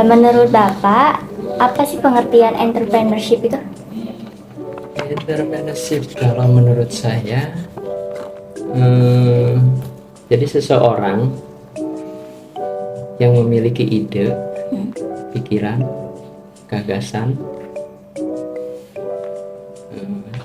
Menurut Bapak, apa sih pengertian entrepreneurship itu? Entrepreneurship kalau menurut saya, jadi seseorang yang memiliki ide, pikiran, gagasan,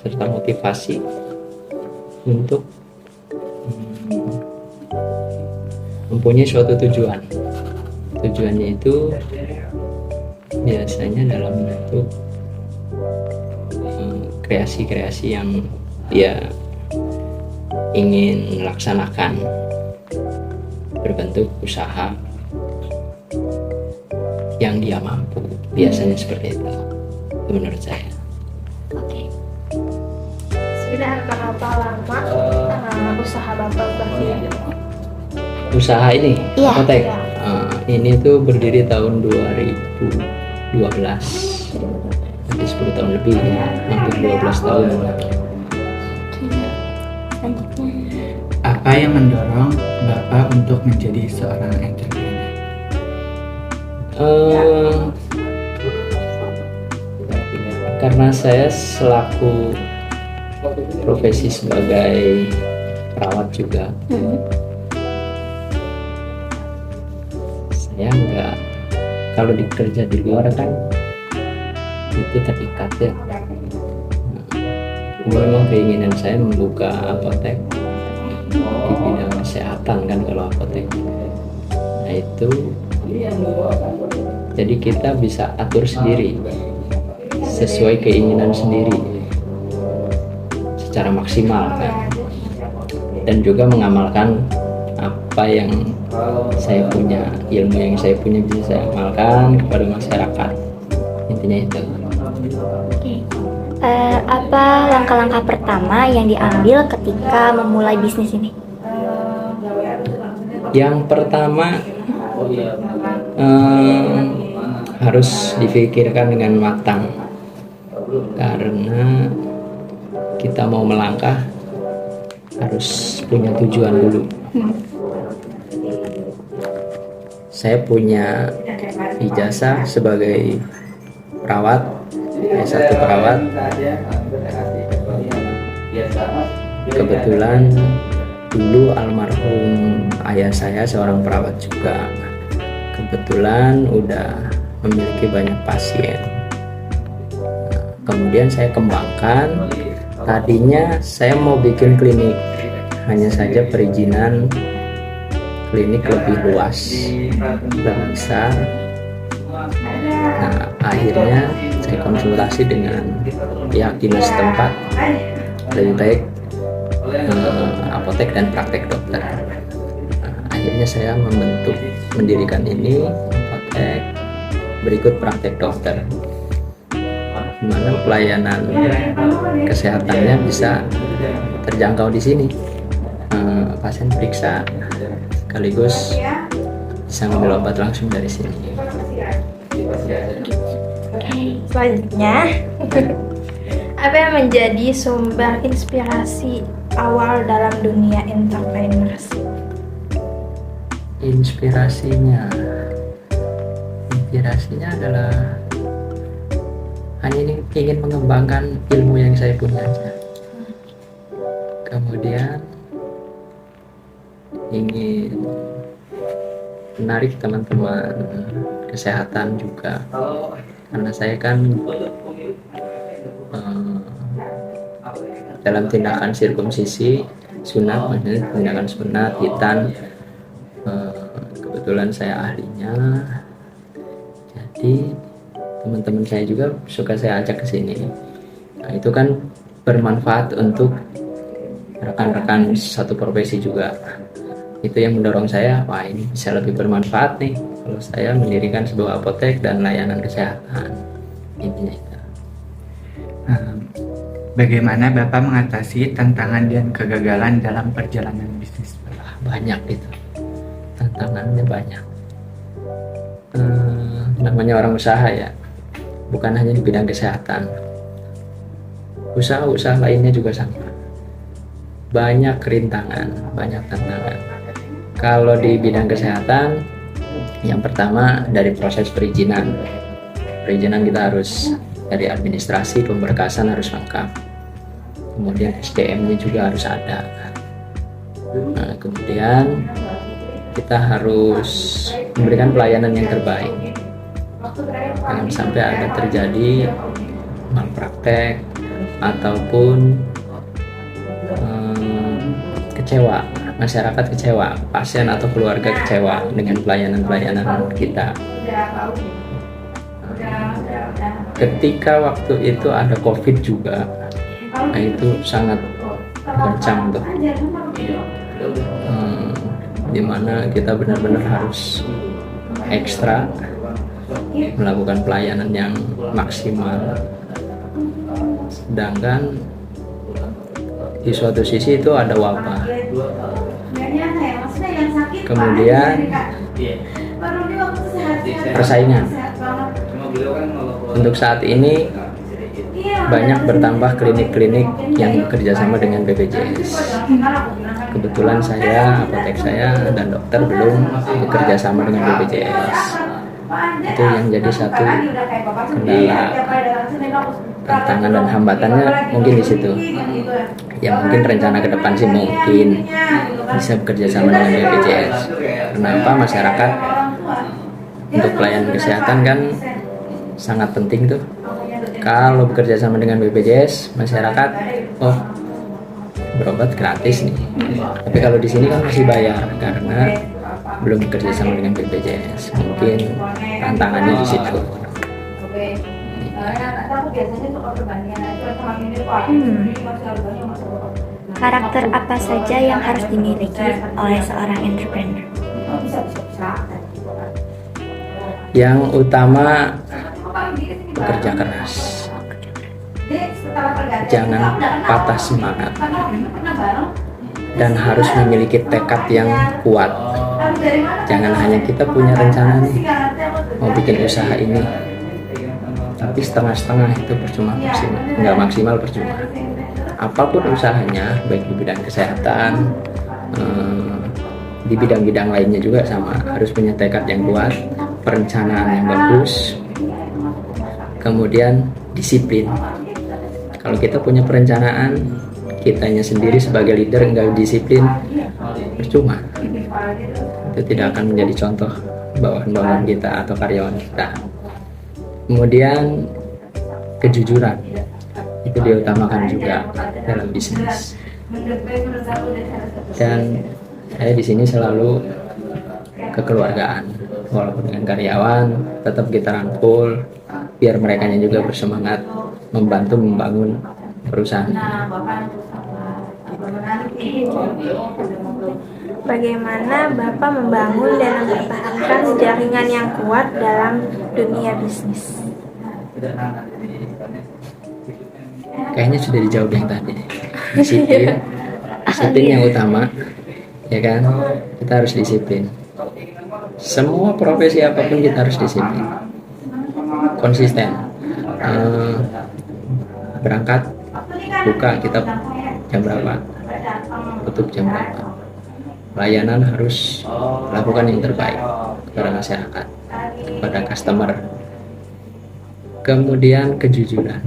serta motivasi untuk mempunyai suatu tujuan. Tujuannya itu biasanya dalam bentuk kreasi-kreasi yang dia ingin laksanakan berbentuk usaha yang dia mampu, biasanya seperti itu menurut saya. Oke. Sudah berapa lama usaha Bapak berdiri? Usaha ini, Iya. apotek, ini tuh berdiri tahun 2012, jadi 10 tahun lebih, hampir 12 tahun. Selanjutnya. Apa yang mendorong Bapak untuk menjadi seorang entrepreneur? Karena saya selaku profesi sebagai perawat juga, saya nggak, kalau dikerja di luar kan itu terikat ya. Memang keinginan saya membuka apotek di bidang kesehatan kan, kalau apotek. Nah itu, jadi kita bisa atur sendiri sesuai keinginan sendiri secara maksimal kan, dan juga mengamalkan apa yang saya punya, ilmu yang saya punya bisa saya amalkan kepada masyarakat, intinya itu. Oke. Apa langkah-langkah pertama yang diambil ketika memulai bisnis ini? Yang pertama, harus difikirkan dengan matang, karena kita mau melangkah harus punya tujuan dulu. Saya punya ijazah sebagai perawat, S1 perawat. Kebetulan dulu almarhum ayah saya seorang perawat juga. Kebetulan udah memiliki banyak pasien. Kemudian saya kembangkan. Tadinya saya mau bikin klinik, hanya saja perizinan klinik lebih luas, lebih besar. Nah, akhirnya saya konsultasi dengan pihak dinas setempat, lebih baik apotek dan praktek dokter. Nah, akhirnya saya mendirikan ini apotek, berikut praktek dokter, di mana pelayanan kesehatannya bisa terjangkau di sini. Pasien periksa sekaligus bisa ngambil obat langsung dari sini. Selanjutnya, apa yang menjadi sumber inspirasi awal dalam dunia entrepreneurship? Inspirasinya adalah hanya ingin mengembangkan ilmu yang saya punya aja. Kemudian ingin menarik teman-teman kesehatan juga, karena saya kan dalam tindakan sirkumsisi sunat, maksudnya tindakan sunat hitan, kebetulan saya ahlinya, jadi teman-teman saya juga suka saya ajak ke sini. Nah, itu kan bermanfaat untuk rekan-rekan satu profesi juga. Itu yang mendorong saya, wah ini bisa lebih bermanfaat nih kalau saya mendirikan sebuah apotek dan layanan kesehatan, intinya itu. Bagaimana Bapak mengatasi tantangan dan kegagalan dalam perjalanan bisnis? Banyak itu, tantangannya banyak. namanya orang usaha ya, bukan hanya di bidang kesehatan, usaha-usaha lainnya juga sama, banyak rintangan, banyak tantangan. Kalau di bidang kesehatan, yang pertama dari proses perizinan kita harus dari administrasi, pemberkasan harus lengkap, kemudian SDM-nya juga harus ada. Nah, kemudian kita harus memberikan pelayanan yang terbaik, jangan sampai ada terjadi malpraktek ataupun kecewa, masyarakat kecewa, pasien atau keluarga kecewa dengan pelayanan kita. Ketika waktu itu ada COVID juga, nah itu sangat kencang tuh, dimana kita benar-benar harus ekstra melakukan pelayanan yang maksimal. Sedangkan di suatu sisi itu ada wabah, kemudian persaingan. Untuk saat ini banyak bertambah klinik-klinik yang bekerja sama dengan BPJS. Kebetulan saya, apotek saya dan dokter belum bekerja sama dengan BPJS. Itu yang jadi satu kendala, tantangan dan hambatannya mungkin di situ. Ya mungkin rencana ke depan sih mungkin bisa bekerja sama dengan BPJS. Kenapa? Masyarakat untuk pelayanan kesehatan kan sangat penting tuh. Kalau bekerja sama dengan BPJS, masyarakat berobat gratis nih. Tapi kalau di sini kan masih bayar karena belum bekerja sama dengan BPJS. Mungkin tantangannya di situ. Karakter apa saja yang harus dimiliki oleh seorang entrepreneur? Yang utama, bekerja keras, jangan patah semangat, dan harus memiliki tekad yang kuat. Jangan hanya kita punya rencana nih mau bikin usaha ini, tapi setengah-setengah itu percuma, nggak maksimal percuma. Apapun usahanya, baik di bidang kesehatan, di bidang-bidang lainnya juga sama, harus punya tekad yang kuat, perencanaan yang bagus, kemudian disiplin. Kalau kita punya perencanaan, kitanya sendiri sebagai leader nggak disiplin, percuma. Itu tidak akan menjadi contoh bawahan-bawahan kita atau karyawan kita. Kemudian kejujuran itu diutamakan juga dalam bisnis. Dan saya di sini selalu kekeluargaan, walaupun dengan karyawan tetap kita rangkul biar mereka juga bersemangat membantu membangun perusahaan. Bagaimana Bapak membangun dan mempertahankan jaringan yang kuat dalam dunia bisnis? Kayaknya sudah dijawab yang tadi. Disiplin yang utama, ya kan? Kita harus disiplin. Semua profesi apapun kita harus disiplin. Konsisten. Berangkat, buka kita jam berapa, tutup jam berapa. Pelayanan harus lakukan yang terbaik kepada masyarakat, kepada customer. Kemudian kejujuran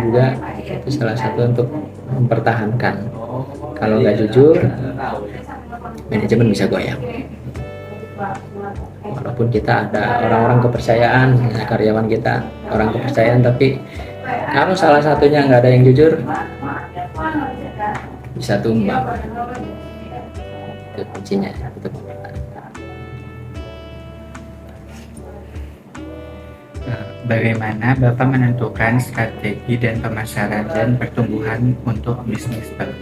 juga itu salah satu untuk mempertahankan. Kalau nggak jujur, manajemen bisa goyang. Walaupun kita ada orang-orang kepercayaan, karyawan kita orang kepercayaan, tapi kalau salah satunya nggak ada yang jujur, bisa tumbang. Itu kuncinya. Bagaimana Bapak menentukan strategi dan pemasaran dan pertumbuhan untuk bisnis Bapak?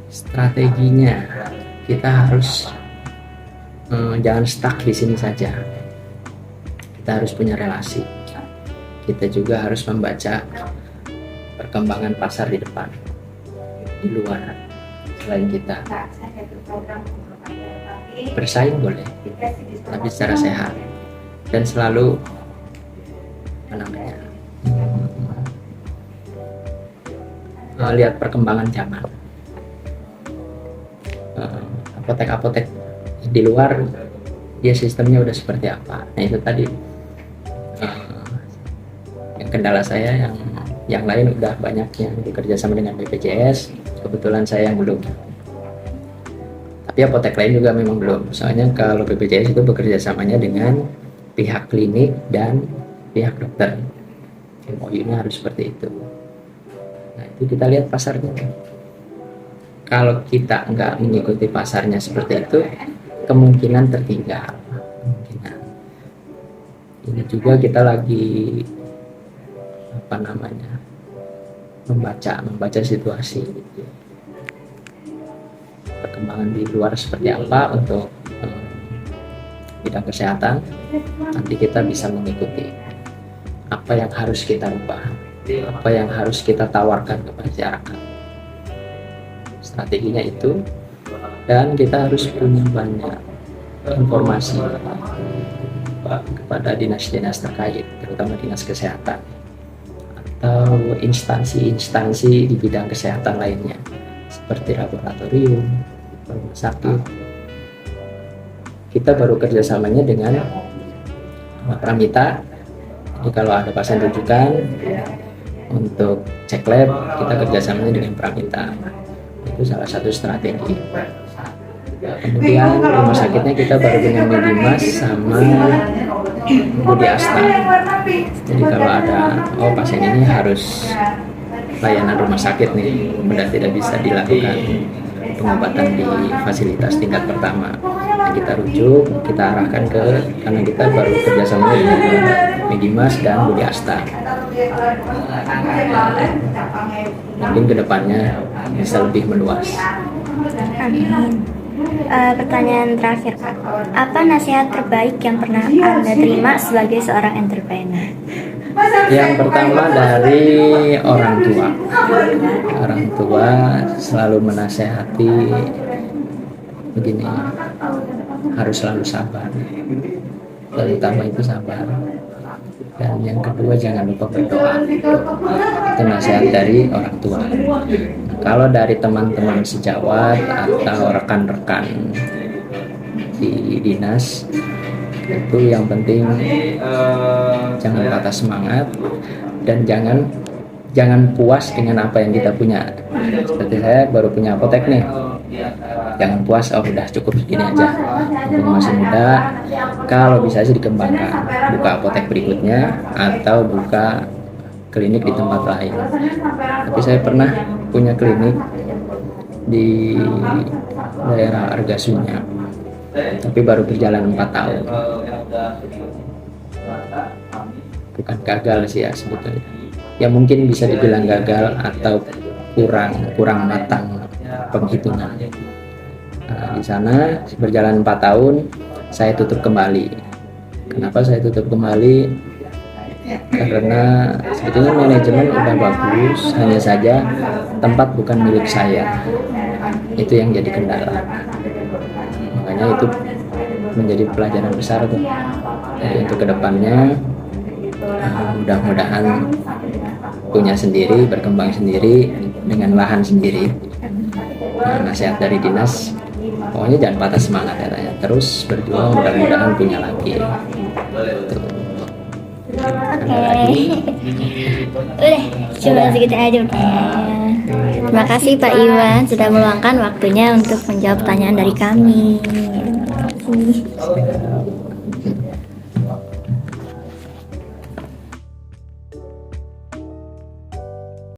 Strateginya kita harus jangan stuck di sini saja. Kita harus punya relasi. Kita juga harus membaca perkembangan pasar di depan, di luar selain kita. bersaing boleh, tapi secara sehat dan selalu lihat perkembangan zaman. Apotek-apotek di luar dia sistemnya udah seperti apa. Nah itu tadi yang kendala saya, yang lain udah banyak yang bekerja sama dengan BPJS, kebetulan saya yang belum. Tapi apotek lain juga memang belum. Soalnya kalau BPJS itu bekerja samanya dengan pihak klinik dan pihak dokter. MOU-nya harus seperti itu. Nah itu kita lihat pasarnya. Kalau kita nggak mengikuti pasarnya seperti itu, kemungkinan tertinggal. Kemungkinan. Ini juga kita lagi membaca situasi perkembangan di luar seperti apa untuk bidang kesehatan. Nanti kita bisa mengikuti apa yang harus kita rubah, apa yang harus kita tawarkan kepada masyarakat. Strateginya itu, dan kita harus punya banyak informasi kepada dinas-dinas terkait, terutama dinas kesehatan atau instansi-instansi di bidang kesehatan lainnya seperti laboratorium, rumah sakit. Kita baru kerjasamanya dengan Pramita. Jadi kalau ada pasien rujukan untuk cek lab, kita kerjasamanya dengan Pramita. Itu salah satu strategi. Kemudian rumah sakitnya kita baru dengan Medimas sama Budi Asta. Jadi kalau ada pasien ini harus layanan rumah sakit nih, benar tidak bisa dilakukan pengobatan di fasilitas tingkat pertama. Nah, kita rujuk, kita arahkan karena kita baru kerjasama dengan Medimas dan Budi Asta. Mungkin kedepannya bisa lebih meluas. Amin. Pertanyaan terakhir, Kak. Apa nasihat terbaik yang pernah Anda terima sebagai seorang entrepreneur? Yang pertama dari orang tua. Orang tua selalu menasehati begini, harus selalu sabar. Terutama itu sabar. Dan yang kedua jangan lupa berdoa. Itu nasihat dari orang tua. Kalau dari teman-teman sejawat atau rekan-rekan di dinas, itu yang penting jangan patah semangat dan jangan puas dengan apa yang kita punya. Seperti saya baru punya apotek nih, jangan puas, udah cukup segini aja, masih muda. Kalau bisa sih dikembangkan, buka apotek berikutnya atau buka klinik di tempat lain. Tapi saya pernah punya klinik di daerah Argasunya, tapi baru berjalan 4 tahun. Bukan gagal sih ya sebetulnya. Ya mungkin bisa dibilang gagal atau kurang matang penghitungan. Di sana berjalan 4 tahun, saya tutup kembali. Kenapa saya tutup kembali? Karena sebetulnya manajemen udah bagus, hanya saja tempat bukan milik saya. Itu yang jadi kendala. Makanya itu menjadi pelajaran besar tuh. Jadi untuk kedepannya mudah-mudahan punya sendiri, berkembang sendiri dengan lahan sendiri. Nasihat dari dinas, pokoknya jangan patah semangat katanya, terus berjuang, mudah-mudahan punya lagi. Udah, cuma segitu aja pertanyaannya. Terima kasih Pak Iwan sudah meluangkan waktunya untuk menjawab pertanyaan dari kami. Terima kasih.